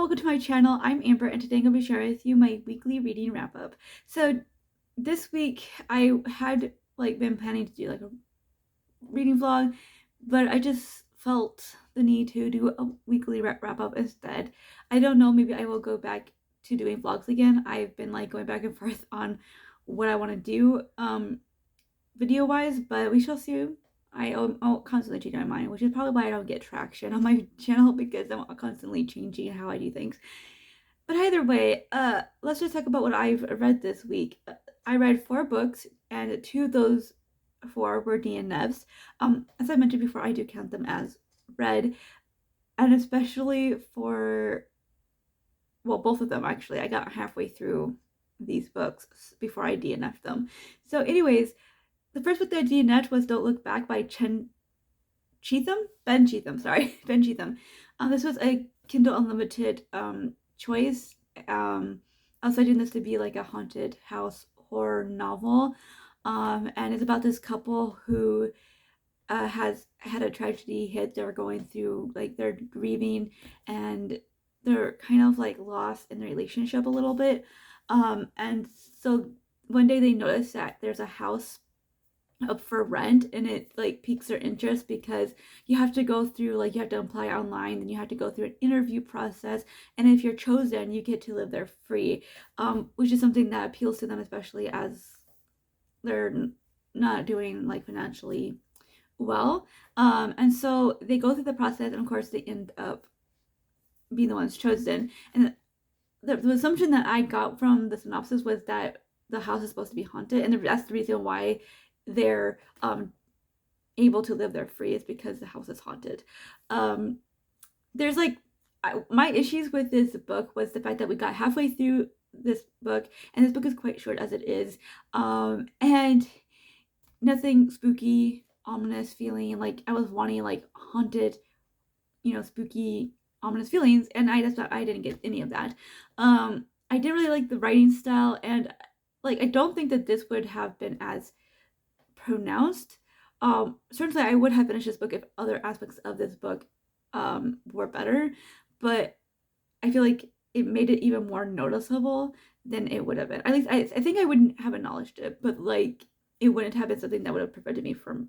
welcome to my channel. I'm Amber, and today I'm going to be sharing with you my weekly reading wrap up. So this week I had been planning to do a reading vlog, but I just felt the need to do a weekly wrap up instead. I don't know, maybe I will go back to doing vlogs again. I've been going back and forth on what I want to do video wise, but we shall see. I'll constantly change my mind, which is probably why I don't get traction on my channel, because I'm constantly changing how I do things. But either way, let's just talk about what I've read this week. I read 4 books, and 2 of those 4 were DNFs. As I mentioned before, I do count them as read, and especially for, well, both of them actually. I got halfway through these books before I DNF'd them. So anyways, the first book that I DNF'd was Don't Look Back by Ben Cheatham, sorry, Ben Cheatham. This was a Kindle Unlimited choice. I was expecting this to be like a haunted house horror novel, and it's about this couple who has had a tragedy hit. They're going through, they're grieving, and they're kind of lost in the relationship a little bit. And so one day they notice that there's a house up for rent, and it piques their interest because you have to go through, you have to apply online, then you have to go through an interview process, and if you're chosen you get to live there free, which is something that appeals to them, especially as they're not doing financially well. And so they go through the process, and of course they end up being the ones chosen. And the assumption that I got from the synopsis was that the house is supposed to be haunted, and that's the reason why they're able to live there free, is because the house is haunted. There's my issues with this book was the fact that we got halfway through this book, and this book is quite short as it is, and nothing spooky, ominous feeling. I was wanting haunted, spooky, ominous feelings, and I didn't get any of that. I did really like the writing style, and I don't think that this would have been as pronounced. Certainly I would have finished this book if other aspects of this book were better, but I feel like it made it even more noticeable than it would have been. At least I think I wouldn't have acknowledged it, but it wouldn't have been something that would have prevented me from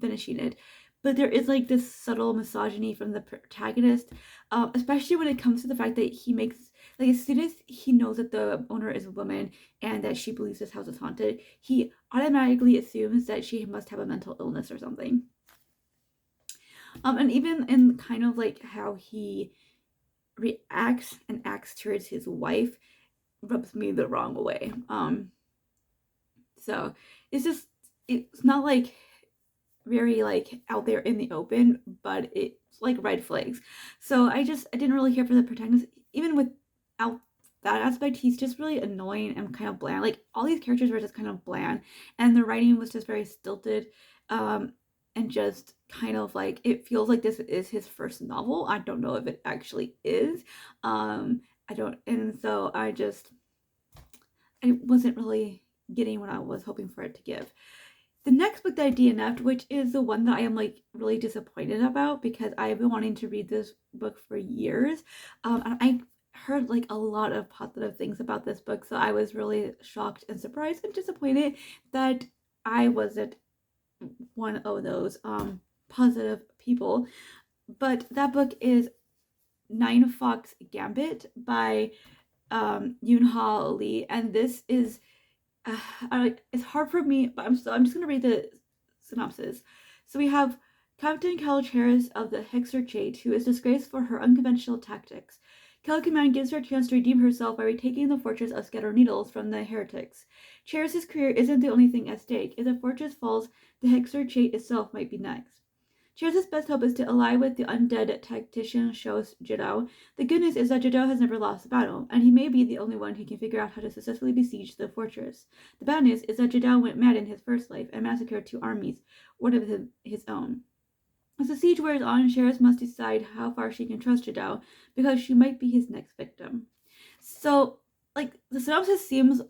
finishing it. But there is this subtle misogyny from the protagonist, especially when it comes to the fact that he makes, as soon as he knows that the owner is a woman and that she believes this house is haunted, he automatically assumes that she must have a mental illness or something. And even in kind of how he reacts and acts towards his wife rubs me the wrong way. So it's not very out there in the open, but it's red flags. So I didn't really care for the protagonist. Even without that aspect, he's just really annoying and kind of bland. All these characters were just kind of bland, and the writing was just very stilted, and just kind of it feels like this is his first novel. I don't know if it actually is. I don't, and so I wasn't really getting what I was hoping for it to give. The next book that I DNF'd, which is the one that I am really disappointed about, because I've been wanting to read this book for years, and I heard a lot of positive things about this book, so I was really shocked and surprised and disappointed that I wasn't one of those positive people. But that book is Nine Fox Gambit by Yoon-Ha Lee, and this is it's hard for me, but I'm just gonna read the synopsis. So we have Captain Cal Charis of the Hexer Chait, who is disgraced for her unconventional tactics. Cal Command gives her a chance to redeem herself by retaking the fortress of Scatter Needles from the heretics. Charis's career isn't the only thing at stake. If the fortress falls, the Hexer Chait itself might be next. Charis's best hope is to ally with the undead tactician Shos Jidao. The good news is that Jidao has never lost a battle, and he may be the only one who can figure out how to successfully besiege the fortress. The bad news is that Jidao went mad in his first life and massacred 2 armies, one of his own. As the siege wears on, Charis must decide how far she can trust Jidao, because she might be his next victim. So, the synopsis seems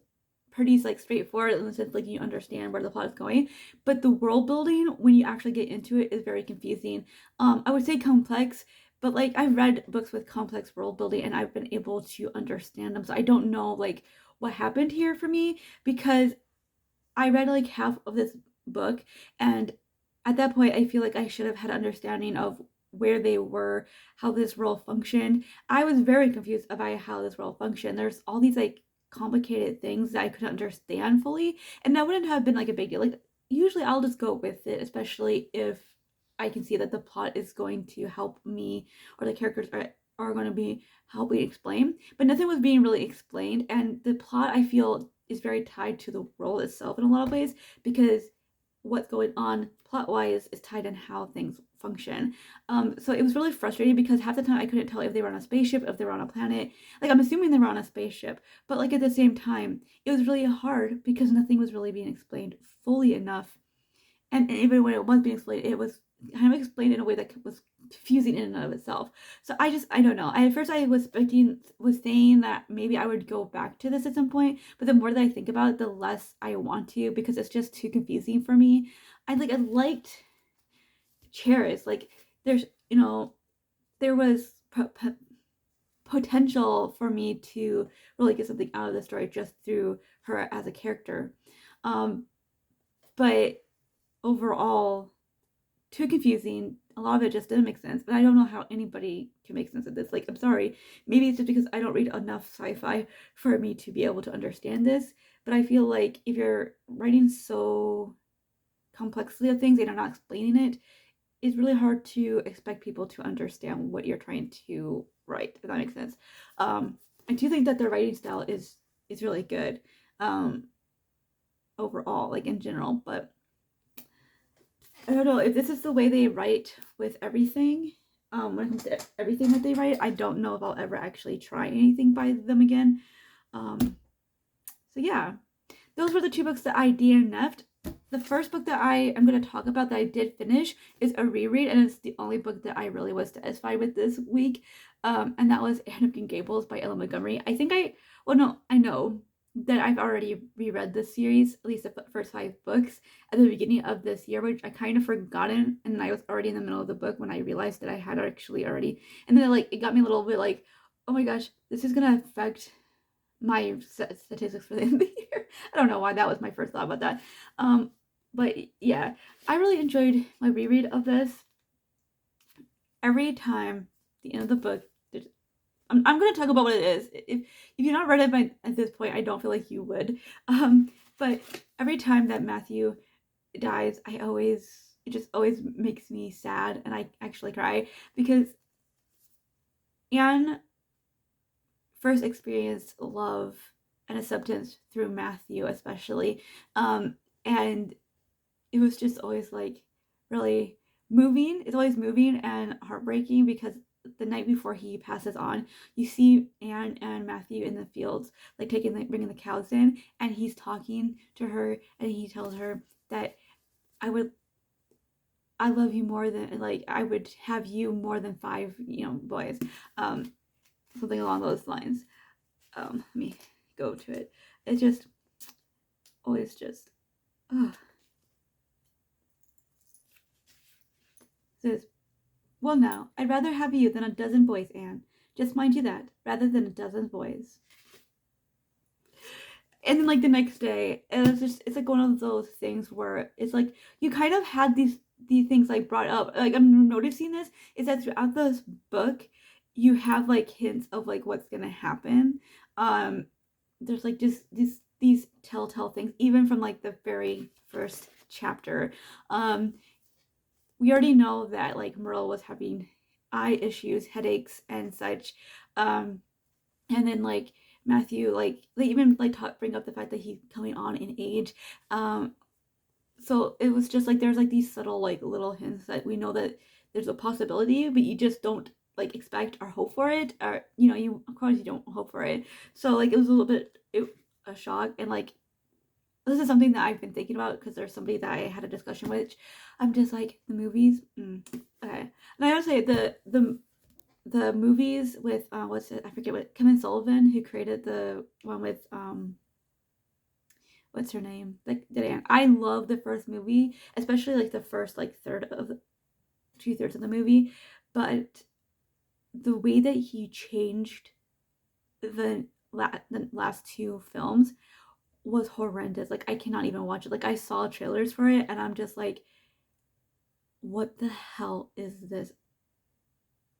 pretty straightforward in the sense you understand where the plot is going, but the world building when you actually get into it is very confusing. I would say complex, but like I've read books with complex world building and I've been able to understand them. So I don't know like what happened here for me because I read like half of this book, and at that point, I feel like I should have had understanding of where they were, how this world functioned. I was very confused about how this world functioned. There's all these like complicated things that I couldn't understand fully, and that wouldn't have been like a big deal. Like usually, I'll just go with it, especially if I can see that the plot is going to help me or the characters are going to be helping explain. But nothing was being really explained, and the plot I feel is very tied to the world itself in a lot of ways because what's going on plot wise is tied in how things function. So it was really frustrating because half the time I couldn't tell if they were on a spaceship, if they were on a planet. Like I'm assuming they were on a spaceship, but like at the same time, it was really hard because nothing was really being explained fully enough. And even when it was being explained, it was kind of explained in a way that was confusing in and of itself. So I don't know. At first I was saying that maybe I would go back to this at some point, but the more that I think about it, the less I want to because it's just too confusing for me. I liked Cheris. Like there's there was potential for me to really get something out of the story just through her as a character. But overall, too confusing. A lot of it just didn't make sense, but I don't know how anybody can make sense of this. Like, I'm sorry. Maybe it's just because I don't read enough sci-fi for me to be able to understand this, but I feel like if you're writing so complexly of things and you're not explaining it, it's really hard to expect people to understand what you're trying to write, if that makes sense. I do think that the writing style is really good overall, like in general, but I don't know if this is the way they write with everything. When it comes to everything that they write, I don't know if I'll ever actually try anything by them again. So yeah, those were the two books that I DNF'd. The first book that I am going to talk about that I did finish is a reread, and it's the only book that I really was satisfied with this week. And that was Anne of Green Gables by Ella Montgomery. I know that I've already reread this series, at least the first 5 books, at the beginning of this year, which I kind of forgotten, and I was already in the middle of the book when I realized that I had actually already, and then like it got me a little bit like, oh my gosh, this is gonna affect my statistics for the end of the year. I don't know why that was my first thought about that. But yeah, I really enjoyed my reread of this. Every time the end of the book, I'm going to talk about what it is. If you've not read it by at this point, I don't feel like you would. But every time that Matthew dies, it just always makes me sad, and I actually cry because Anne first experienced love and acceptance through Matthew, especially. And it was just always like really moving. It's always moving and heartbreaking because the night before he passes on, you see Anne and Matthew in the fields, like bringing the cows in, and he's talking to her, and he tells her that I love you more than like I would have you more than 5, boys, something along those lines. Let me go to it. It's just always just. Ugh. It says, well, now, I'd rather have you than a dozen boys, Anne. Just mind you that, rather than a dozen boys. And then, like, the next day, it's like one of those things where it's like you kind of had these things like brought up. Like, I'm noticing this is that throughout this book, you have like hints of like what's gonna happen. There's like just these telltale things, even from like the very first chapter. We already know that like Merle was having eye issues, headaches, and such. And then like Matthew, like they even like bring up the fact that he's coming on in age. So it was just like there's like these subtle like little hints that we know that there's a possibility, but you just don't like expect or hope for it, or you of course you don't hope for it. So like it was a little bit a shock, and like this is something that I've been thinking about because there's somebody that I had a discussion with. I'm just like the movies. Okay, and I gotta say the movies with what's it? I forget what Kevin Sullivan, who created the one with what's her name? Like Diane. I love the first movie, especially like the first like 2/3 of the movie, but the way that he changed the last two films was horrendous. Like I cannot even watch it. Like I saw trailers for it and I'm just like, what the hell is this?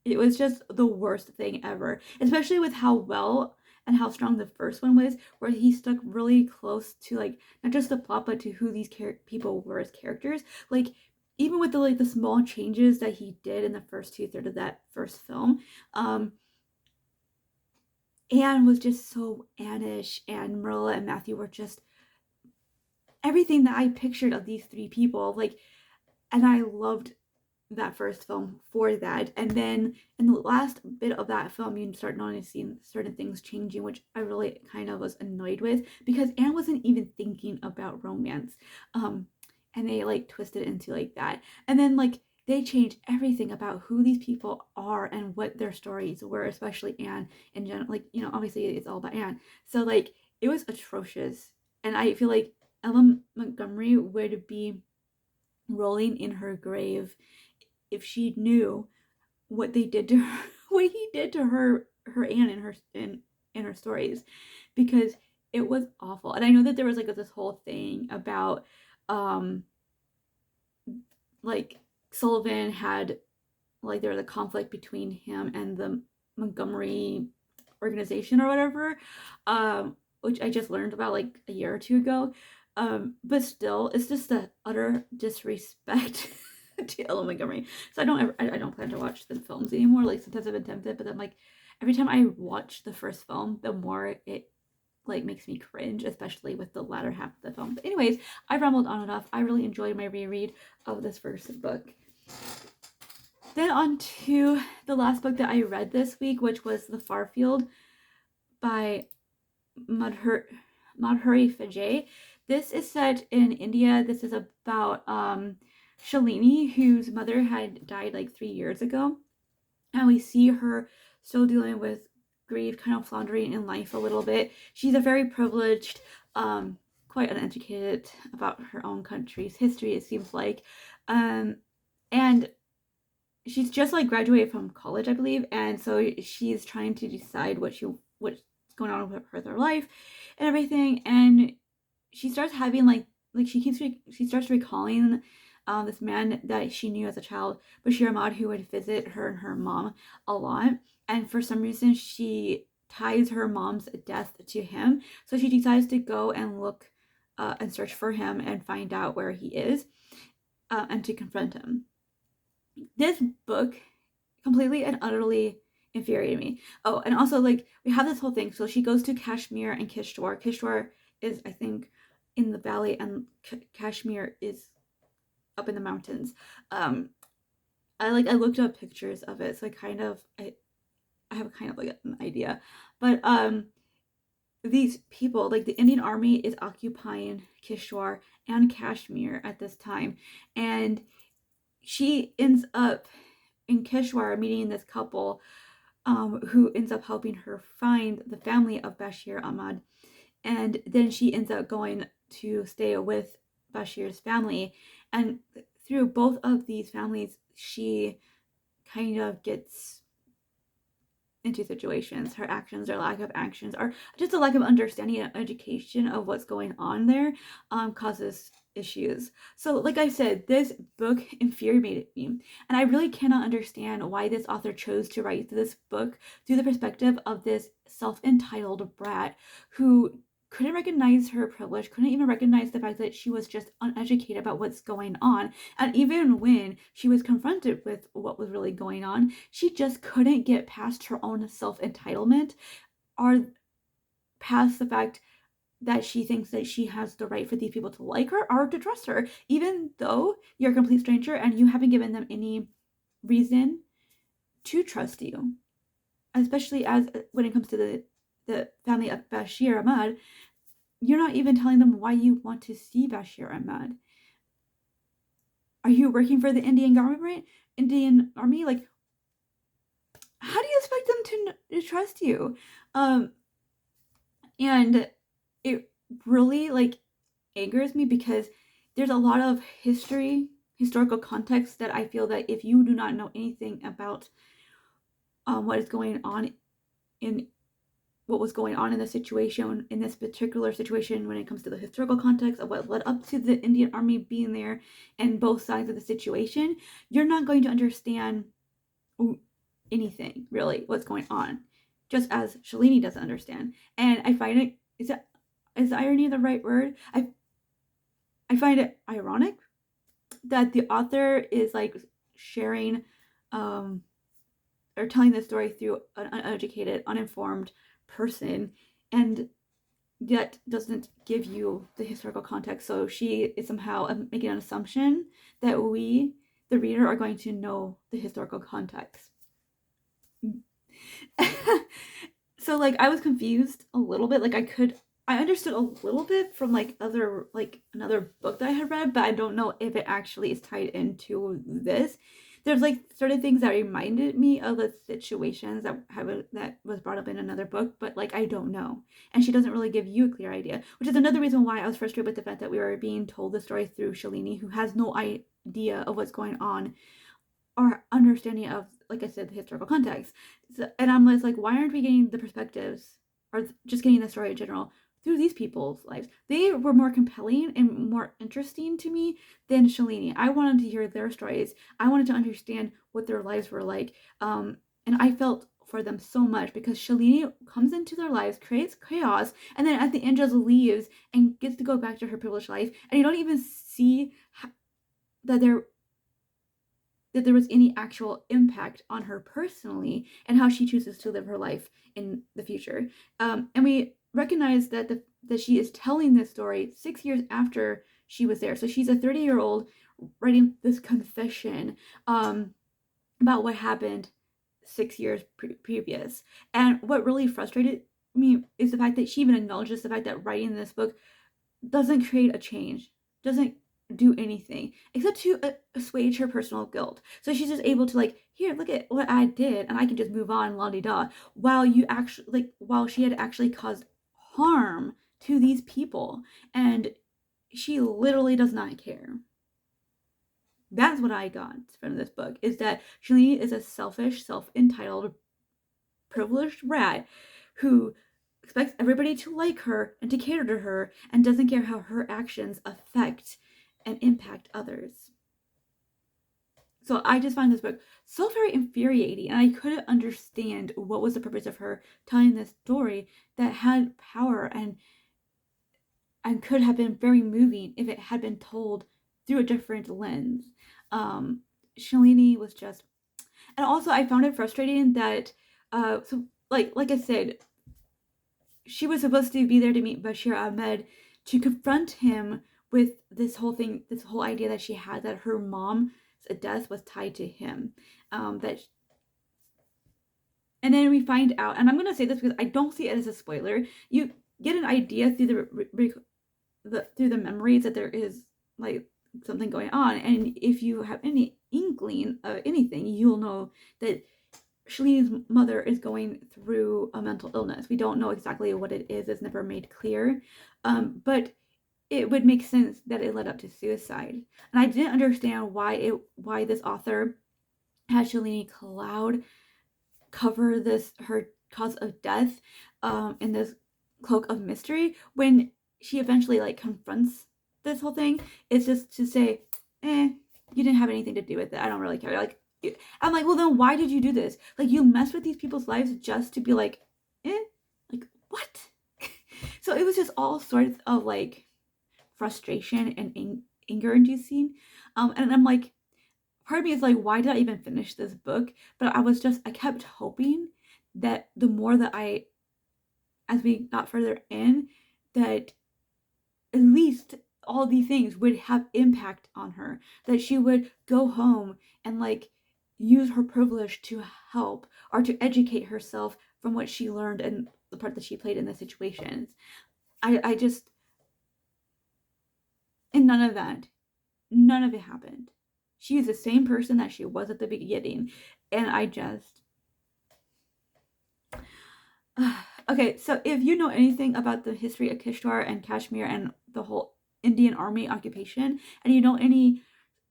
It was just the worst thing ever, especially with how well and how strong the first one was, where he stuck really close to like not just the plot but to who these people were as characters. Like even with the small changes that he did in the first two-thirds of that first film, Anne was just so Annish, and Marilla and Matthew were just everything that I pictured of these three people. Like, and I loved that first film for that. And then in the last bit of that film, you start noticing certain things changing, which I really kind of was annoyed with because Anne wasn't even thinking about romance. And they like twisted it into like that. And then like they changed everything about who these people are and what their stories were, especially Anne in general. Like, you know, obviously it's all about Anne. So like it was atrocious. And I feel like Ellen Montgomery would be rolling in her grave if she knew what they did to her, what he did to her Anne in her stories, because it was awful. And I know that there was like this whole thing about like Sullivan had like there was a conflict between him and the Montgomery organization or whatever, which I just learned about like a year or two ago. But still, it's just the utter disrespect to Ellen Montgomery. So I don't plan to watch the films anymore. Like sometimes I've been tempted, but then like every time I watch the first film, the more it like makes me cringe, especially with the latter half of the film. But anyways, I've rambled on enough. I really enjoyed my reread of this first book. Then on to the last book that I read this week, which was The Farfield by Madhuri Fajay. This is set in India. This is about Shalini, whose mother had died like 3 years ago. And we see her still dealing with grief, kind of floundering in life a little bit. She's a very privileged, quite uneducated about her own country's history, it seems like. And she's just like graduated from college, I believe, and so she's trying to decide what's going on with her life and everything. And she starts having she starts recalling this man that she knew as a child, Bashir Ahmad, who would visit her and her mom a lot. And for some reason, she ties her mom's death to him. So she decides to go and look and search for him and find out where he is and to confront him. This book completely and utterly infuriated me. Oh, and also like we have this whole thing. So she goes to Kashmir and Kishtwar. Kishtwar is, I think, in the valley, and Kashmir is up in the mountains. I looked up pictures of it, so I have kind of like an idea. But these people, like the Indian Army, is occupying Kishtwar and Kashmir at this time, and she ends up in Kishwar meeting this couple who ends up helping her find the family of Bashir Ahmad. And then she ends up going to stay with Bashir's family. And through both of these families, she kind of gets into situations. Her actions or lack of actions, or just a lack of understanding and education of what's going on there, causes issues. So like I said, this book infuriated me, and I really cannot understand why this author chose to write this book through the perspective of this self-entitled brat who couldn't recognize her privilege, couldn't even recognize the fact that she was just uneducated about what's going on. And even when she was confronted with what was really going on, she just couldn't get past her own self-entitlement or past the fact that she thinks that she has the right for these people to like her or to trust her, even though you're a complete stranger and you haven't given them any reason to trust you. Especially as when it comes to the family of Bashir Ahmad, you're not even telling them why you want to see Bashir Ahmad. Are you working for the Indian government, Indian Army? Like, how do you expect them to trust you? And it really like angers me because there's a lot of historical context that I feel that if you do not know anything about what is going on in what was going on in the situation, in this particular situation, when it comes to the historical context of what led up to the Indian Army being there and both sides of the situation, you're not going to understand anything really what's going on, just as Shalini doesn't understand. And I find it, is irony the right word? I find it ironic that the author is like sharing or telling the story through an uneducated, uninformed person, and yet doesn't give you the historical context. So she is somehow making an assumption that we, the reader, are going to know the historical context. So like I was confused a little bit. Like I understood a little bit from like another book that I had read, but I don't know if it actually is tied into this. There's like certain things that reminded me of the situations that was brought up in another book, but like I don't know. And she doesn't really give you a clear idea, which is another reason why I was frustrated with the fact that we were being told the story through Shalini, who has no idea of what's going on or understanding of, like I said, the historical context. So, and I'm just like, why aren't we getting the perspectives or just getting the story in general through these people's lives? They were more compelling and more interesting to me than Shalini. I wanted to hear their stories. I wanted to understand what their lives were like. And I felt for them so much because Shalini comes into their lives, creates chaos, and then at the end just leaves and gets to go back to her privileged life. And you don't even see that there was any actual impact on her personally and how she chooses to live her life in the future. And we recognize that that she is telling this story 6 years after she was there. So she's a 30-year-old writing this confession about what happened 6 years previous. And what really frustrated me is the fact that she even acknowledges the fact that writing this book doesn't create a change, doesn't do anything except to assuage her personal guilt. So she's just able to like, here, look at what I did, and I can just move on, la di da. While she had actually caused harm to these people, and she literally does not care. That's what I got from this book, is that Shalini is a selfish, self-entitled, privileged rat who expects everybody to like her and to cater to her and doesn't care how her actions affect and impact others. So I just find this book so very infuriating, and I couldn't understand what was the purpose of her telling this story that had power and could have been very moving if it had been told through a different lens. Shalini was just, and also I found it frustrating that so like I said, she was supposed to be there to meet Bashir Ahmed to confront him with this whole thing, this whole idea that she had that her mom's death was tied to him. And then we find out, and I'm gonna say this because I don't see it as a spoiler. You get an idea through the memories that there is like something going on, and if you have any inkling of anything, you'll know that Shalini's mother is going through a mental illness. We don't know exactly what it is; it's never made clear, but it would make sense that it led up to suicide. And I didn't understand why this author had Shalini Cloud cover her cause of death in this cloak of mystery when she eventually like confronts this whole thing. It's just to say, you didn't have anything to do with it. I don't really care. Like, I'm like, well, then why did you do this? Like, you mess with these people's lives just to be like, like what? So it was just all sorts of like frustration and anger inducing. And I'm like, part of me is like, why did I even finish this book? But I kept hoping that the more that as we got further in, that at least all these things would have impact on her, that she would go home and like use her privilege to help or to educate herself from what she learned and the part that she played in the situations. I just, and none of it happened. She is the same person that she was at the beginning, and I just okay, so if you know anything about the history of Kishwar and Kashmir and the whole Indian Army occupation, and you know any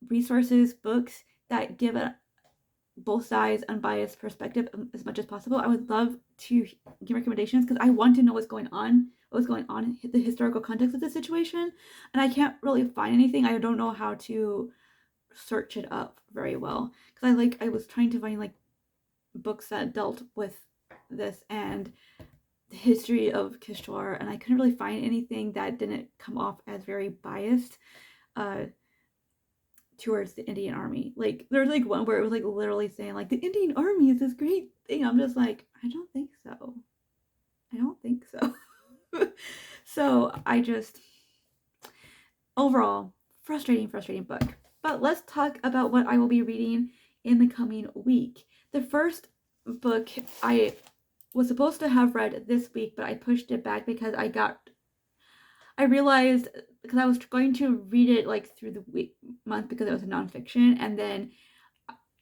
resources, books that give both sides, unbiased perspective as much as possible. I would love to give recommendations because I want to know what's going on in the historical context of the situation, and I can't really find anything. I don't know how to search it up very well because I was trying to find like books that dealt with this and the history of Kishore, and I couldn't really find anything that didn't come off as very biased uh, towards the Indian Army. Like there's like one where it was like literally saying like the Indian Army is this great thing. I'm just like, I don't think so. I don't think so. So I just overall frustrating book. But let's talk about what I will be reading in the coming week. The first book I was supposed to have read this week, but I pushed it back because I realized because I was going to read it like through the month because it was a nonfiction, and then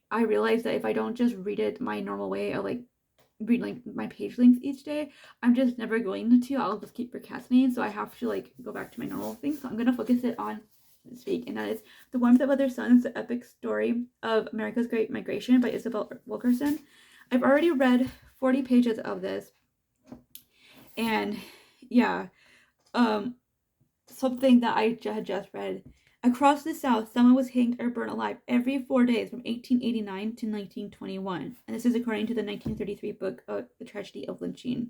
I realized that if I don't just read it my normal way of like read like my page links each day, I'm just never going to. I'll just keep procrastinating, so I have to like go back to my normal thing. So I'm gonna focus it on this week, and that is The Warmth of Other Suns: The Epic Story of America's Great Migration by Isabel Wilkerson. I've already read 40 pages of this, and yeah, something that I had just read. Across the South, someone was hanged or burned alive every 4 days from 1889 to 1921. And this is according to the 1933 book, The Tragedy of Lynching.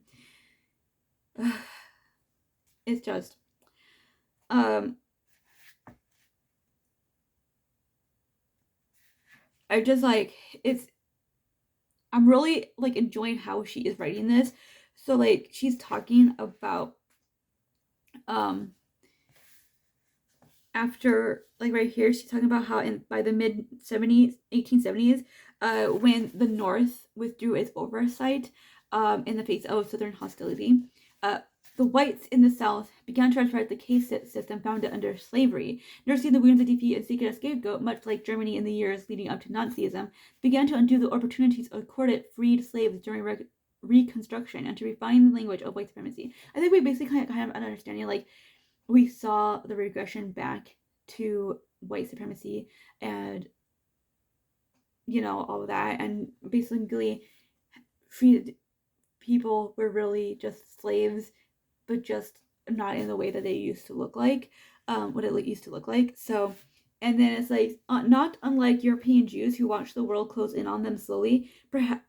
It's just, I just like, I'm really like enjoying how she is writing this. So like, she's talking about, after like right here she's talking about how by the mid 70s 1870s when the North withdrew its oversight in the face of Southern hostility, the whites in the South began to try the caste system founded under slavery. Nursing the wounds of defeat and seeking a scapegoat, much like Germany in the years leading up to Nazism, began to undo the opportunities accorded freed slaves during Reconstruction and to refine the language of white supremacy. I think we basically kind of an understanding like we saw the regression back to white supremacy and all of that, and basically freed people were really just slaves, but just not in the way that they used to look like, what it used to look like. So, and then it's like not unlike European Jews who watched the world close in on them slowly, perhaps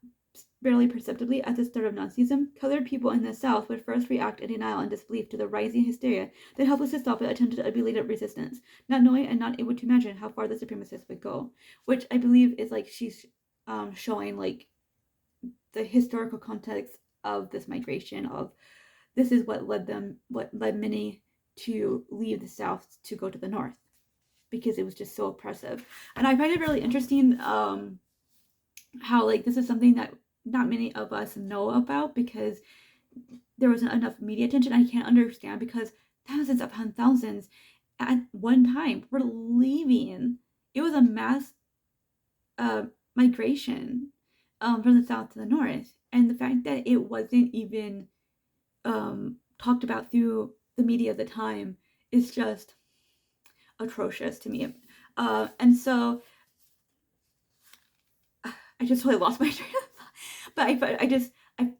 barely perceptibly at the start of Nazism, colored people in the South would first react in denial and disbelief to the rising hysteria, then helpless to stop it, attempted a belated resistance, not knowing and not able to imagine how far the supremacists would go. Which I believe is like she's showing like the historical context of this migration of this is what led many to leave the South to go to the North because it was just so oppressive. And I find it really interesting how like this is something that not many of us know about because there wasn't enough media attention. I can't understand because thousands upon thousands at one time were leaving. It was a mass migration from the South to the North, and the fact that it wasn't even talked about through the media at the time is just atrocious to me. And so I just totally lost my train of thought. But I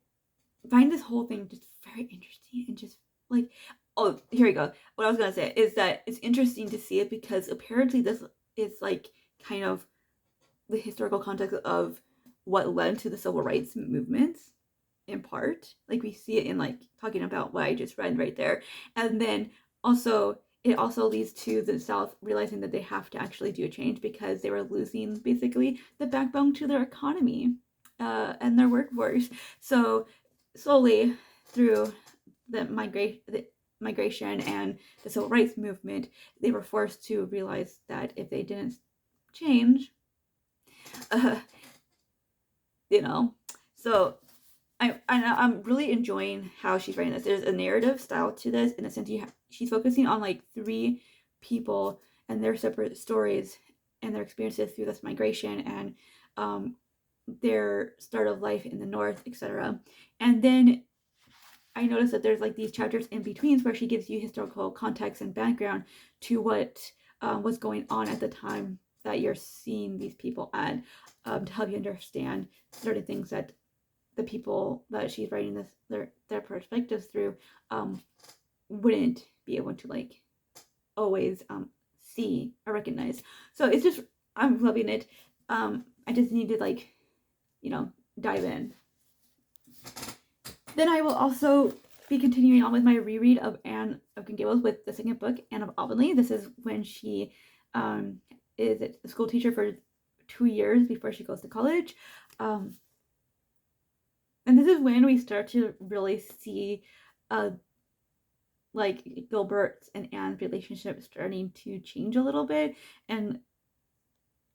find this whole thing just very interesting and just like, oh, here we go. What I was gonna say is that it's interesting to see it because apparently this is like kind of the historical context of what led to the civil rights movements in part. Like we see it in like talking about what I just read right there. And then also it also leads to the South realizing that they have to actually do a change because they were losing basically the backbone to their economy and their workforce. So slowly through the migration and the civil rights movement, they were forced to realize that if they didn't change, so I'm really enjoying how she's writing this. There's a narrative style to this in the sense she's focusing on like 3 people and their separate stories and their experiences through this migration and their start of life in the North, etc. And then I noticed that there's like these chapters in betweens where she gives you historical context and background to what was going on at the time that you're seeing these people at, to help you understand certain things that the people that she's writing their perspectives through wouldn't be able to like always see or recognize. So it's just, I'm loving it. I just need to like, dive in. Then I will also be continuing on with my reread of Anne of Green Gables with the second book, Anne of Avonlea. This is when she is a school teacher for 2 years before she goes to college. And this is when we start to really see like Gilbert's and Anne's relationship starting to change a little bit and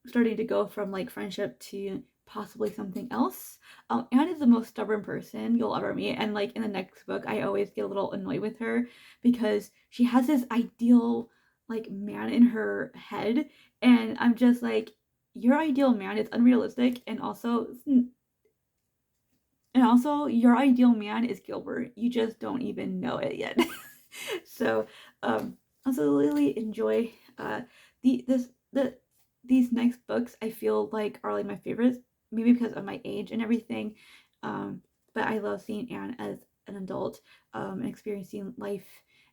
starting to go from like friendship to possibly something else. Anne is the most stubborn person you'll ever meet, and like in the next book I always get a little annoyed with her because she has this ideal like man in her head, and I'm just like, your ideal man is unrealistic, and also your ideal man is Gilbert. You just don't even know it yet. So also really enjoy these next books. I feel like are like my favorites, maybe because of my age and everything. But I love seeing Anne as an adult, and experiencing life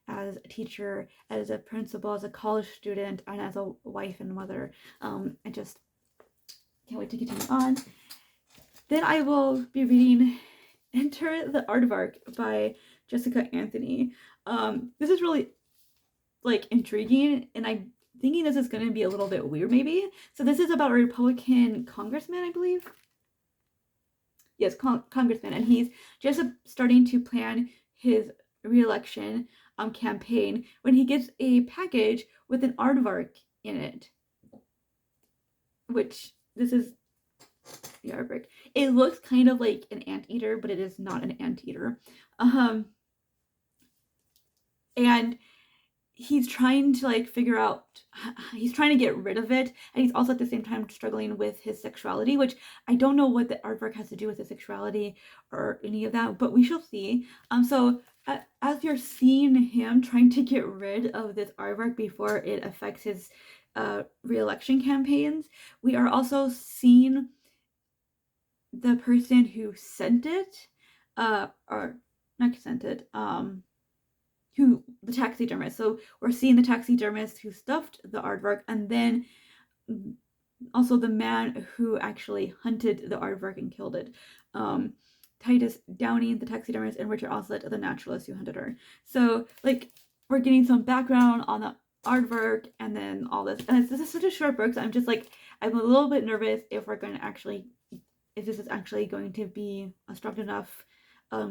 as a teacher, as a principal, as a college student, and as a wife and mother. I just can't wait to continue on. Then I will be reading Enter the Aardvark by Jessica Anthony. This is really like intriguing, and I'm thinking this is going to be a little bit weird maybe. So this is about a Republican congressman, I believe. Yes, congressman, and he's just starting to plan his re-election campaign when he gets a package with an aardvark in it, which this is the aardvark. It looks kind of like an anteater, but it is not an anteater. And he's trying to like figure out, he's trying to get rid of it, and he's also at the same time struggling with his sexuality, which I don't know what the aardvark has to do with his sexuality or any of that, but we shall see. So as you're seeing him trying to get rid of this aardvark before it affects his re-election campaigns, we are also seeing the person who sent it, or not sent it, who the taxidermist. So we're seeing the taxidermist who stuffed the aardvark, and then also the man who actually hunted the aardvark and killed it. Titus Downing, the taxidermist, and Richard Oslet, the naturalist who hunted her. So like we're getting some background on the aardvark and then all this. And this is such a short book, so I'm just like, I'm a little bit nervous if this is actually going to be a strong enough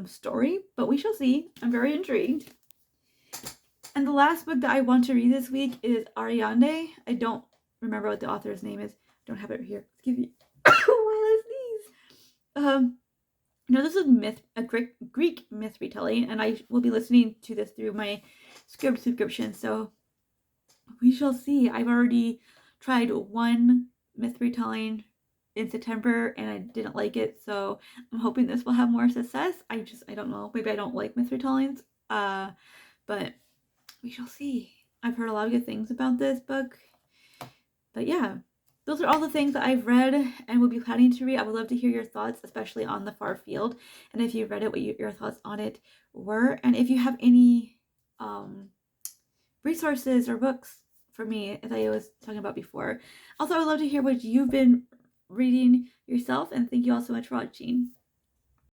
story, but we shall see. I'm very intrigued. And the last book that I want to read this week is Ariadne. I don't remember what the author's name is. I don't have it here. Excuse me. While I sneeze. No, this is a Greek myth retelling, and I will be listening to this through my Scribd subscription, so we shall see. I've already tried one myth retelling in September and I didn't like it, so I'm hoping this will have more success. I don't know. Maybe I don't like myth retellings. But we shall see. I've heard a lot of good things about this book. But yeah, those are all the things that I've read and will be planning to read. I would love to hear your thoughts, especially on The Far Field, and if you read it, what your thoughts on it were, and if you have any resources or books for me, as I was talking about before. Also, I would love to hear what you've been reading yourself, and thank you all so much for watching.